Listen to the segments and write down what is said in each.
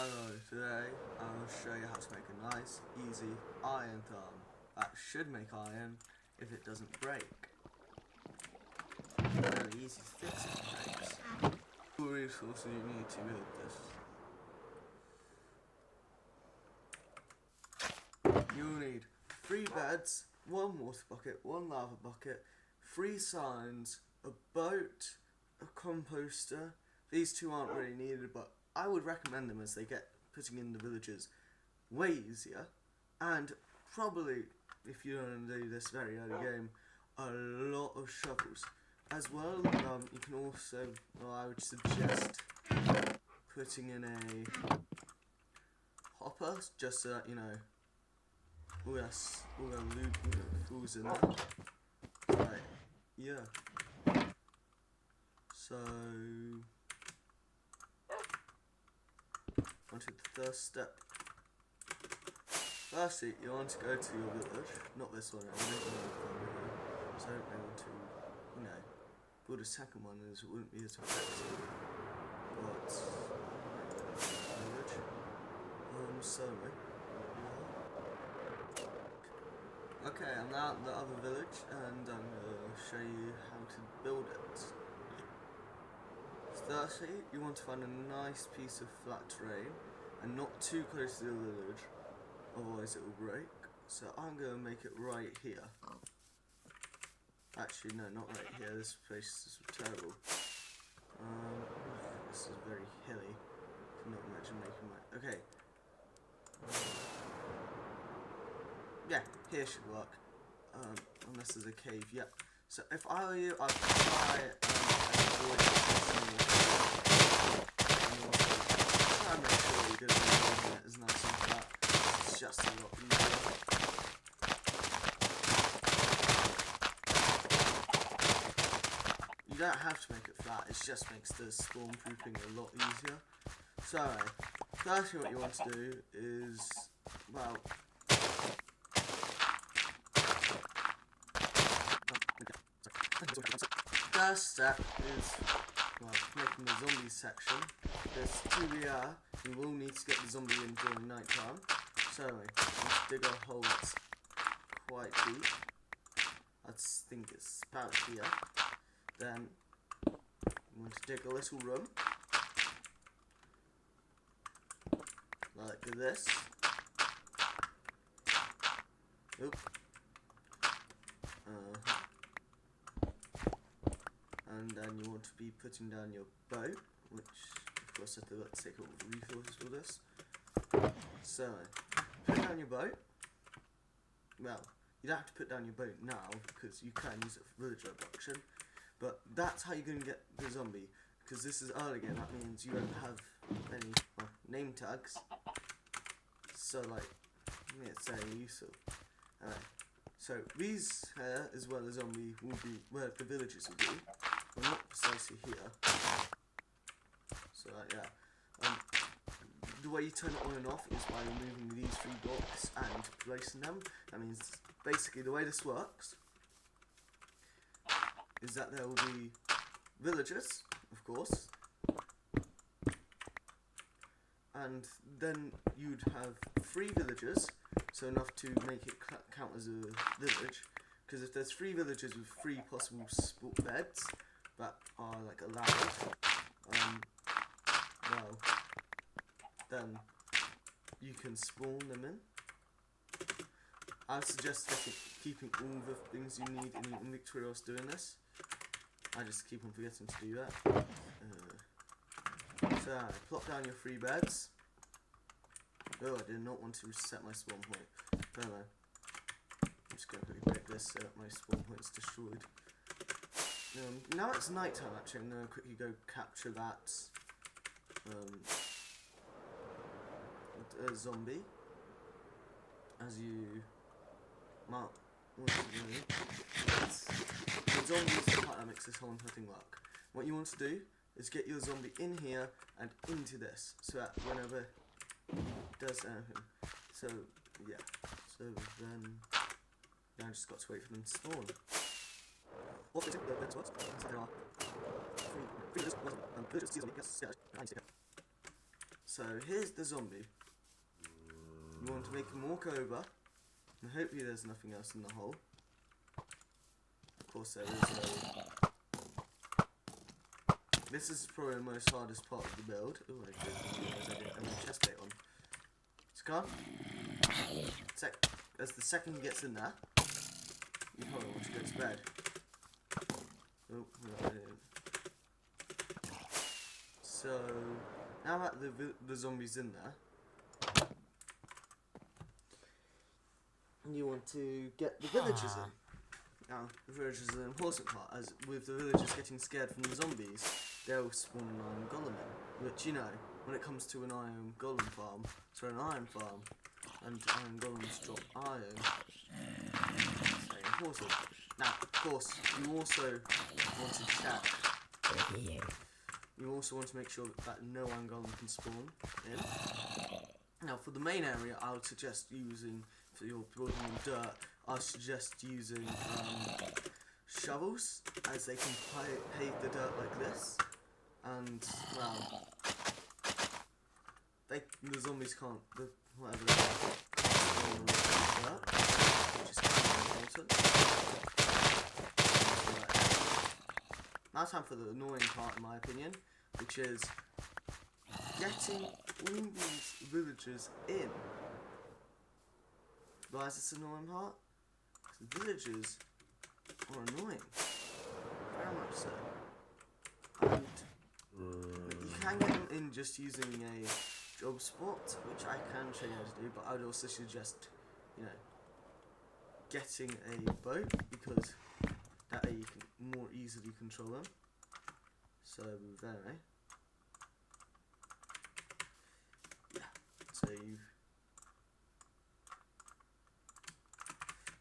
Hello, today I will show you how to make a nice, easy iron thumb that should make iron if it doesn't break. Very easy to fix if it breaks. All the resources you need to build this. You'll need 3 beds, 1 water bucket, 1 lava bucket, 3 signs, a boat, a composter. These 2 aren't really needed, but I would recommend them as they get putting in the villages way easier, and probably, if you don't do this very early game, a lot of shovels. As well, you can also, I would suggest putting in a hopper, just so that, you know, all the loot falls in there. Right, yeah. So, onto the first step. Firstly, you want to go to your village, not this one, so I don't want to, you know, build a second one as it wouldn't be as effective. But, village, sorry. Okay, I'm now at the other village, and I'm going to show you how to build it. Firstly, you want to find a nice piece of flat terrain, and not too close to the village, otherwise it will break. So I'm going to make it right here. Actually, no, not right here. This place is terrible. This is very hilly. Cannot imagine making my. Okay. Yeah, here should work. Unless there's a cave. Yep. So if I were you, I'd try avoid try and make sure you don't leave it as nice and flat. It's just a lot easier. You don't have to make it flat, it just makes the spawn proofing a lot easier. So, firstly what you want to do is, well, first step is, well, making the zombie section. There's 2 VR, you will need to get the zombie in during night time. So, let's dig a hole that's quite deep. I think it's about here. Then, I'm going to dig a little room, like this. Oop. And then you want to be putting down your boat, which of course I have to take all the resources for this. So, put down your boat. Well, you don't have to put down your boat now, because you can use it for villager abduction. But that's how you're going to get the zombie, because this is early game, that means you don't have any name tags. So like, it's very useful. So these here, as well as zombie, will be where the villages will be, but not precisely here. So yeah. The way you turn it on and off is by removing these 3 blocks and placing them. That means basically the way this works is that there will be villagers, of course, and then you'd have 3 villagers, so enough to make it count as a village, because if there's 3 villagers with 3 possible beds that are like allowed, well, then you can spawn them in. I would suggest keeping all the things you need in your inventory whilst doing this. I just keep on forgetting to do that. So, plop down your 3 beds. Oh, I did not want to reset my spawn point. I don't know. I'm just going to quickly break this so that my spawn point is destroyed. Now it's night time actually, I'm going to quickly go capture that zombie. As you might want to do, the zombie is the part that makes this whole thing work. What you want to do is get your zombie in here and into this, so that whenever he does anything. So yeah, so then now I just got to wait for them to spawn. What they do, there are 3 villagers, So here's the zombie. You want to make him walk over, and hopefully there's nothing else in the hole. Of course there is a... This is probably the most hardest part of the build. Oh, I didn't realise I didn't have my chest plate on. It's gone. As the second he gets in there, you probably want to go to bed. Oh, no, I didn't. So, now that the zombie's in there, you want to get the villagers in. Now, the villagers are an important part, as with the villagers getting scared from the zombies, they'll spawn an iron golem in. Which, you know, when it comes to an iron golem farm, and iron golems drop iron, it's very important. Now, of course, you also want to check. You also want to make sure that no iron golem can spawn in. Now, for the main area, I would suggest using, for your building in dirt, I suggest using shovels, as they can pave the dirt like this, and well, the zombies can't, whatever they are, can't spawn on the dirt, which is kind of important. Now time for the annoying part, in my opinion, which is getting all these villagers in. Why is this annoying part? The villagers are annoying, very much so. And you can get them in just using a job spot, which I can show you how to do, but I would also suggest, you know, getting a boat, because that way you can more easily control them. So there, yeah. So you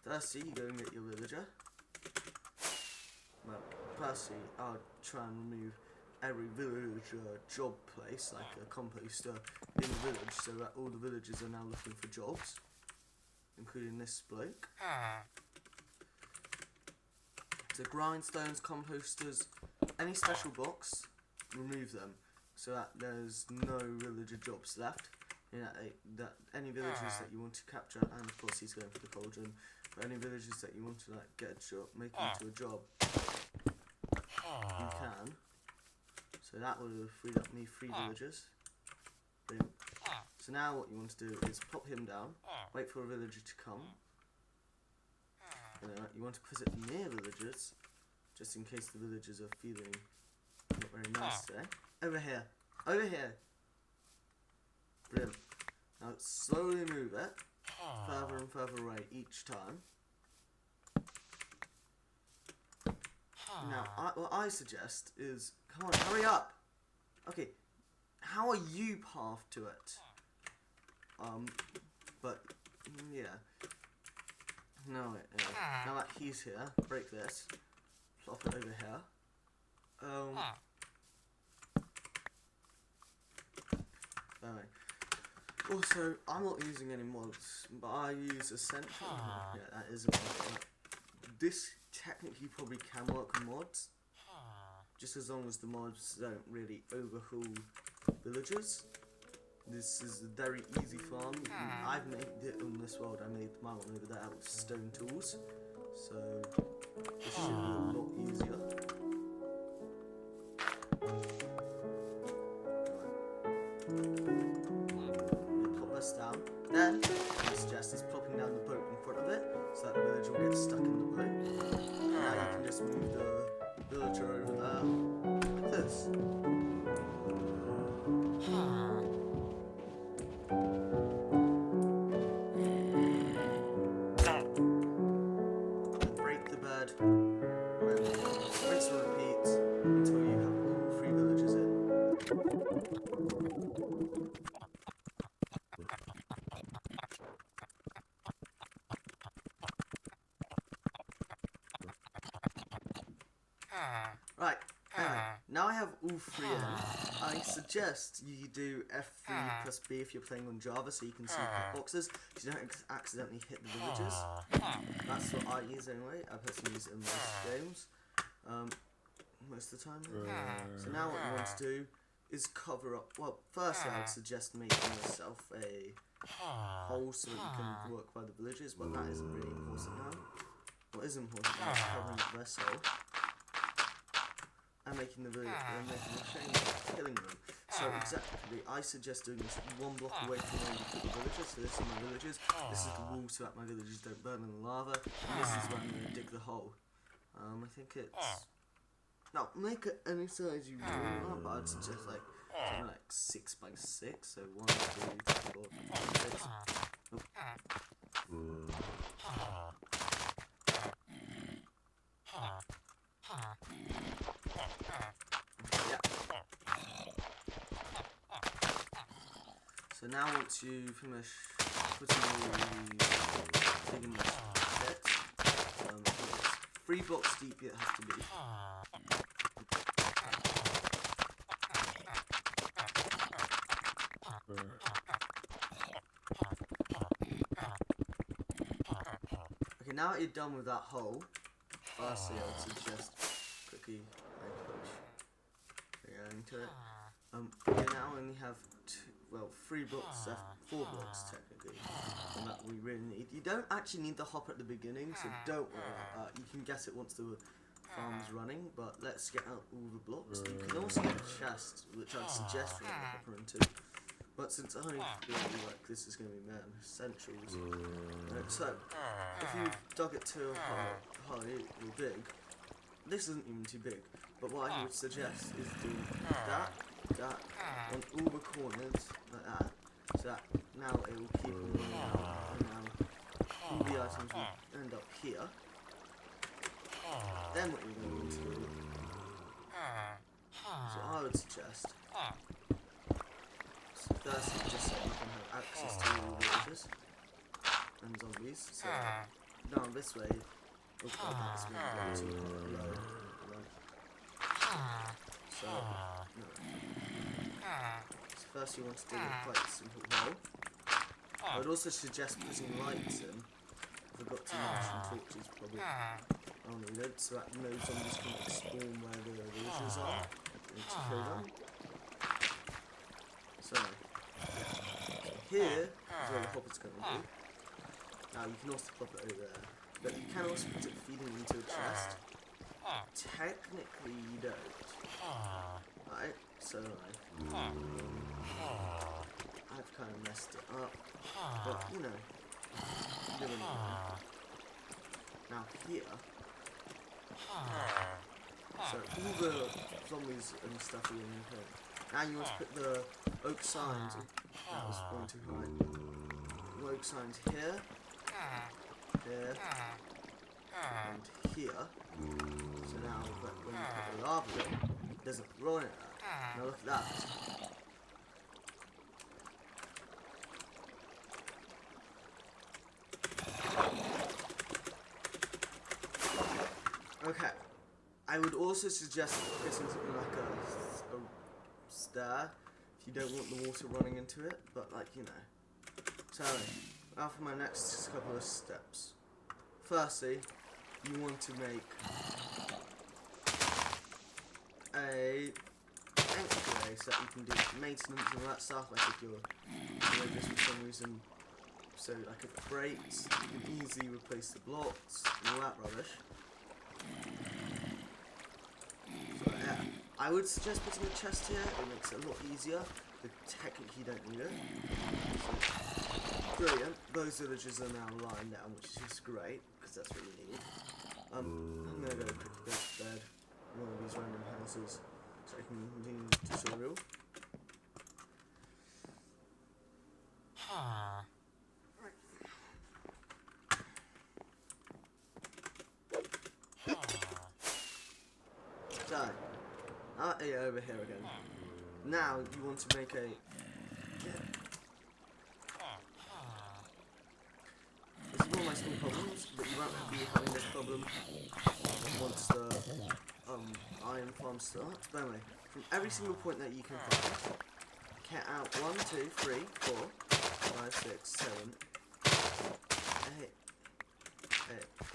firstly, you go and get your villager. Well, firstly, I'll try and remove every villager job place, like a composter, in the village, so that all the villagers are now looking for jobs, including this bloke. So grindstones, composters, any special box, remove them, so that there's no villager jobs left. You know, that any villagers that you want to capture, and of course he's going for the cauldron, but any villagers that you want to like get a job, make into a job, you can. So that would have freed up me 3 villagers. Brilliant. So now what you want to do is pop him down, wait for a villager to come. You want to put it near villagers, just in case the villagers are feeling not very nice today. Over here. Over here. Brilliant. Now slowly move it further and further away each time. Now, what I suggest is, come on, hurry up. Okay, how are you path to it? But yeah. No, wait, now that he's here, break this, plop it over here. Anyway. Also, I'm not using any mods, but I use Essential. Yeah, that is a mod. This technically probably can work on mods, just as long as the mods don't really overhaul villagers. This is a very easy farm. I've made it on this world. I made my one over there with stone tools, so this should be a lot easier. Pop this down. Then I suggest is plopping down the boat in front of it, so that the villager will get stuck in the boat. Now you can just move the villager over there like this. Break the bed, rinse and repeat until you have all 3 villagers in. Right, anyway, now I have all 3 in. I suggest you do F3 plus B if you're playing on Java, so you can see boxes, so you don't accidentally hit the villagers. That's what I use anyway. I personally use it in most games, most of the time. So now what you want to do is cover up. Well, firstly, I would suggest making yourself a hole so that you can work by the villagers, but that isn't really important now. What is important now is covering up their soul and making the shame of killing them. So exactly, I suggest doing this one block away from where you put the villagers. So this is my villagers. This is the wall so that my villagers don't burn in the lava. And this is where I'm going to dig the hole. I think it's... Now, make it any size you want, but I'd suggest like something like 6 by 6. So 1, 2, 3, 4, 5, 6. Oh. Yeah. So now once you finish putting the digging this pit, it's 3 blocks deep it has to be. Okay, now that you're done with that hole, firstly I would suggest quickly push into it. You now only have 3 blocks left, 4 blocks technically, and that we really need. You don't actually need the hopper at the beginning, so don't worry about that. You can get it once the farm's running, but let's get out all the blocks. You can also get a chest, which I'd suggest running the hopper into. But since I feel like this is going to be man essentials, so if you've dug it too high or big, this isn't even too big, but what I would suggest is do that on all the corners like that, so that now it will keep on running out, and now all the items will end up here. Then what you're going to do, so I would suggest, so firstly just so you can have access to all the villagers and zombies, so now this way, that's going to go too low. So first you want to do a quite simple hole. I would also suggest putting lights in. I forgot to mention torches probably are needed, so that no zombies can spawn where the villagers are. You need to kill them. So here is where the hopper's going to be. Now you can also pop it over there, but you can also put it feeding into a chest. Technically you don't. Right, so I've kind of messed it up, but you know, never mind. Now here, so all the zombies and stuff are in here. Now you want to put the oak signs, that was going too high, the oak signs here, here, and here. So now when you put the lava in, it doesn't run it out. Now look at that. Okay, I would also suggest putting something like a stair if you don't want the water running into it, but like, you know. So, now for my next couple of steps. Firstly, you want to make a entryway so that you can do maintenance and all that stuff, like if you're doing this for some reason, so like if it breaks, you can easily replace the blocks and all that rubbish. So yeah, I would suggest putting a chest here, it makes it a lot easier, but technically you don't need it. So, brilliant, those villagers are now lying down, which is just great, because that's what you need. I'm going to go quickly go to bed in one of these random houses so I can continue the tutorial. So, over here again. Now you want to make a... This is one of my small problems, but you won't be having this problem once the iron farm starts. But anyway, from every single point that you can find, count out 1, 2, 3, 4, 5, 6, 7,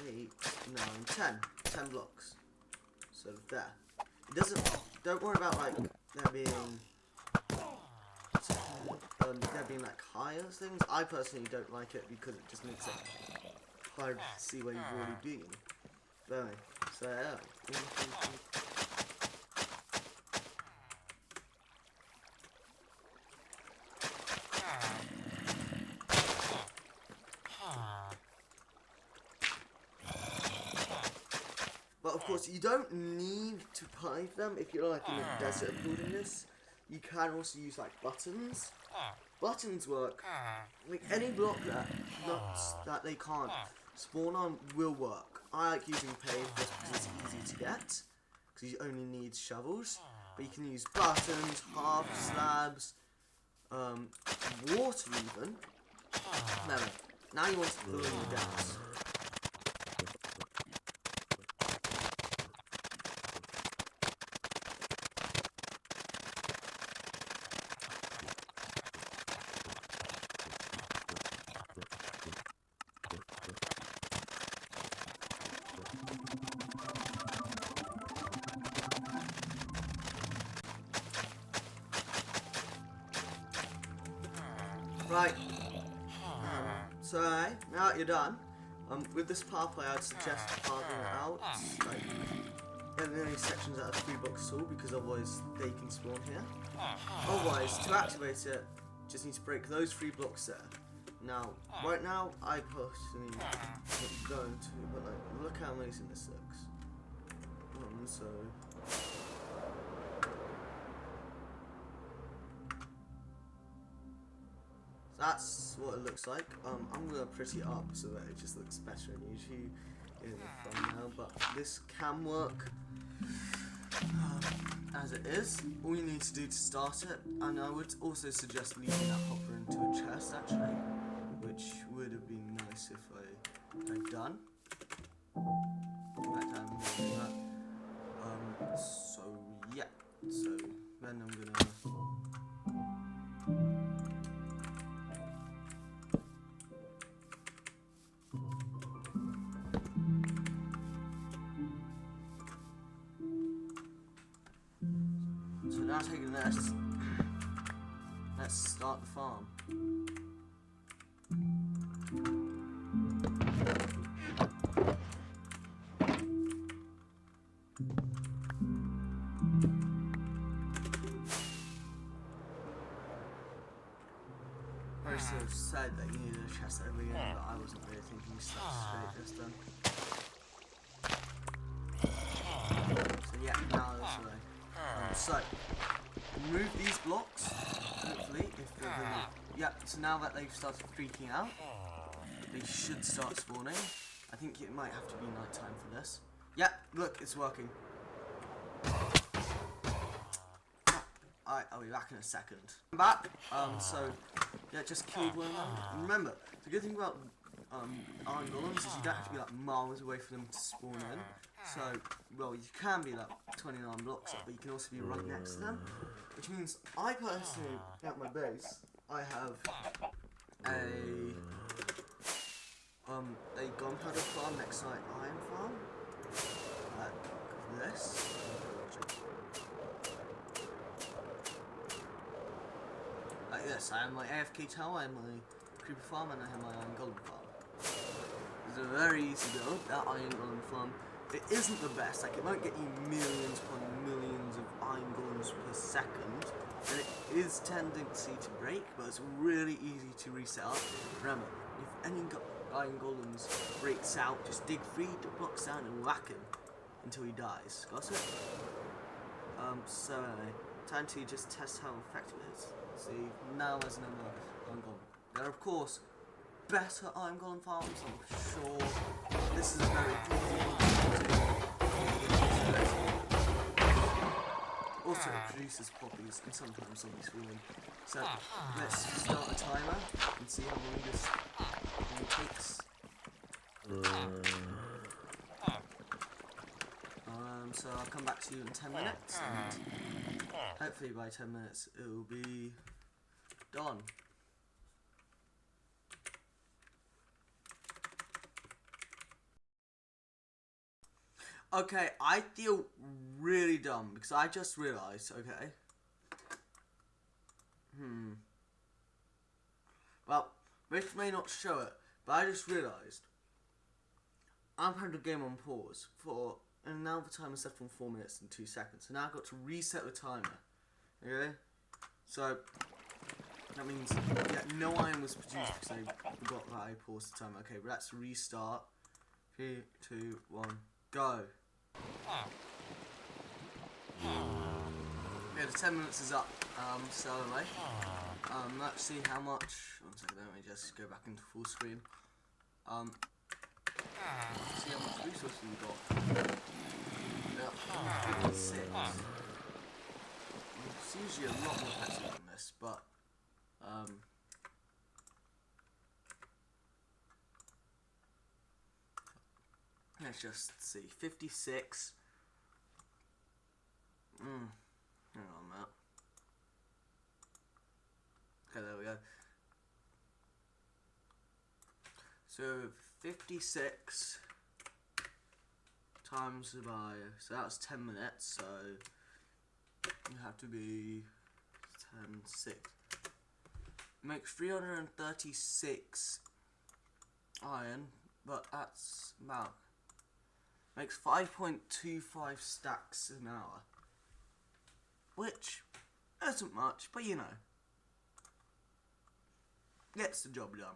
8, 9, 10. 10 blocks. So there. It doesn't. Don't worry about like there being there being like higher things. I personally don't like it because it just makes it hard to see where you've already been. But anyway, so yeah. But of course, you don't need to pipe them if you're like in a desert building this. You can also use like buttons. Buttons work. Like any block that they can't spawn on will work. I like using pave just because it's easy to get. Because you only need shovels. But you can use buttons, half slabs, water even. Now you want to fill in the gaps. Right, so now that you're done, with this pathway I'd suggest carving it out, like, in any sections that are 3 blocks tall, because otherwise they can spawn here. Otherwise, to activate it, just need to break those 3 blocks there. Now, right now, I personally am going to, but like, look how amazing this looks. So... that's what it looks like. I'm gonna pretty it up so that it just looks better than usually in the thumbnail, but this can work as it is. All you need to do to start it, and I would also suggest leaving that hopper into a chest actually, which would have been nice if I had done. Back down here, that. So yeah, so then I'm gonna. So now taking this, let's start the farm. Very sort of said that you needed a chest every end, but I wasn't really thinking stuff straight this done. So yeah, now this way. So, remove these blocks, hopefully, if they're really... yeah, so now that they've started freaking out, they should start spawning. I think it might have to be night time for this. Yeah, look, it's working. Alright, I'll be back in a second. I'm back, so, yeah, just killed one of them. And remember, the good thing about iron golems is you don't have to be like miles away for them to spawn in. So, well, you can be like 29 blocks up, but you can also be right next to them. Which means I personally, at my base, I have a gunpowder farm next to my iron farm. Like this. Like this, I have my AFK tower, I have my creeper farm, and I have my iron golem farm. It's a very easy build, that iron golem farm. It isn't the best, like it won't get you millions upon millions of iron golems per second, and it is tendency to break, but it's really easy to reset up. Remember, if any iron golems breaks out, just dig 3 blocks down and whack him until he dies. Got it? So anyway, time to just test how effective it is. See, now there's another iron golem. There are of course better iron golem farms, I'm sure. This is a very easy one to do. Also, it produces poppies and sometimes zombies fall in. So, let's start a timer and see how long this takes. So I'll come back to you in 10 minutes, and hopefully by 10 minutes it will be done. Okay, I feel really dumb because I just realised, okay. This may not show it, but I just realised I'm having the game on pause for, and now the timer is set from 4 minutes and 2 seconds. So now I've got to reset the timer. Okay? So that means no iron was produced because I forgot that I paused the timer. Okay, but let's restart. 3, 2, 1, go. Yeah, the 10 minutes is up. So anyway, let's see how much. 1 second, let me just go back into full screen. See how much resources we got. Yeah, 56. It's usually a lot more petty than this, but let's just see. 56. Hang on, Matt. Okay, there we go. So 56 times by, so that's 10 minutes, so you have to be 10, 6. Makes 336 iron, but that's about, makes 5.25 stacks an hour. Which isn't much, but you know, gets the job done.